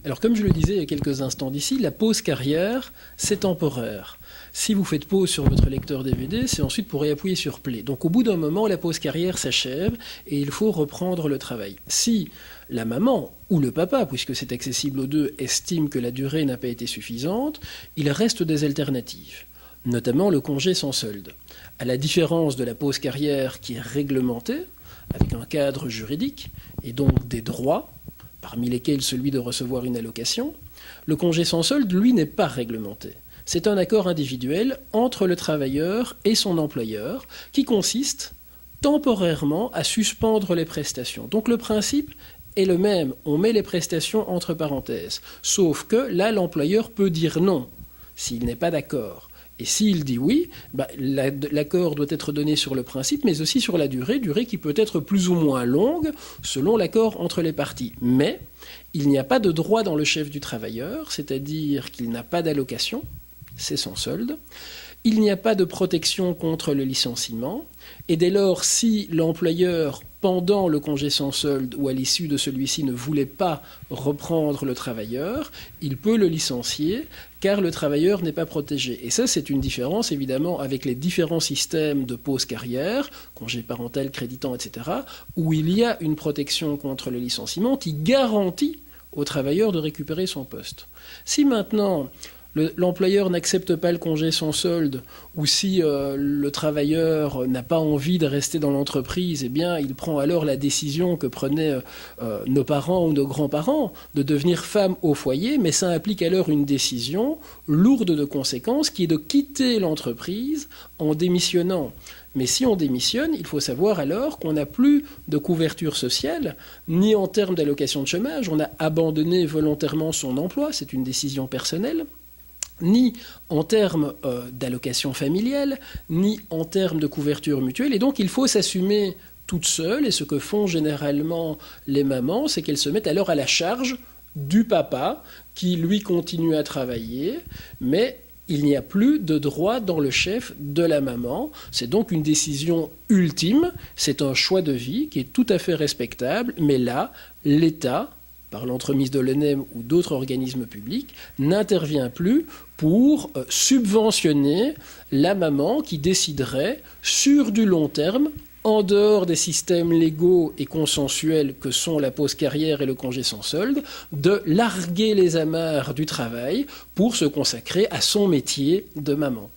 Alors, comme je le disais il y a quelques instants d'ici, la pause carrière, c'est temporaire. Si vous faites pause sur votre lecteur DVD, c'est ensuite pour réappuyer sur play. Donc, au bout d'un moment, la pause carrière s'achève et il faut reprendre le travail. Si la maman ou le papa, puisque c'est accessible aux deux, estime que la durée n'a pas été suffisante, il reste des alternatives, notamment le congé sans solde. À la différence de la pause carrière qui est réglementée, avec un cadre juridique et donc des droits, parmi lesquels celui de recevoir une allocation, le congé sans solde, lui, n'est pas réglementé. C'est un accord individuel entre le travailleur et son employeur qui consiste temporairement à suspendre les prestations. Donc le principe est le même, on met les prestations entre parenthèses, sauf que là, l'employeur peut dire non s'il n'est pas d'accord. Et s'il dit oui, l'accord doit être donné sur le principe, mais aussi sur la durée qui peut être plus ou moins longue selon l'accord entre les parties. Mais il n'y a pas de droit dans le chef du travailleur, c'est-à-dire qu'il n'a pas d'allocation, c'est sans solde. Il n'y a pas de protection contre le licenciement. Et dès lors, si l'employeur, pendant le congé sans solde ou à l'issue de celui-ci, ne voulait pas reprendre le travailleur, il peut le licencier car le travailleur n'est pas protégé. Et ça, c'est une différence, évidemment, avec les différents systèmes de pause carrière, congé parental, créditant, etc., où il y a une protection contre le licenciement qui garantit au travailleur de récupérer son poste. Si maintenant l'employeur n'accepte pas le congé sans solde, ou si le travailleur n'a pas envie de rester dans l'entreprise, eh bien, il prend alors la décision que prenaient nos parents ou nos grands-parents de devenir femme au foyer, mais ça implique alors une décision lourde de conséquences qui est de quitter l'entreprise en démissionnant. Mais si on démissionne, il faut savoir alors qu'on n'a plus de couverture sociale, ni en termes d'allocation de chômage, on a abandonné volontairement son emploi, c'est une décision personnelle, ni en termes d'allocation familiale, ni en termes de couverture mutuelle. Et donc, il faut s'assumer toute seule. Et ce que font généralement les mamans, c'est qu'elles se mettent alors à la charge du papa, qui, lui, continue à travailler, mais il n'y a plus de droit dans le chef de la maman. C'est donc une décision ultime. C'est un choix de vie qui est tout à fait respectable. Mais là, l'État, par l'entremise de l'ENEM ou d'autres organismes publics, n'intervient plus pour subventionner la maman qui déciderait, sur du long terme, en dehors des systèmes légaux et consensuels que sont la pause carrière et le congé sans solde, de larguer les amarres du travail pour se consacrer à son métier de maman.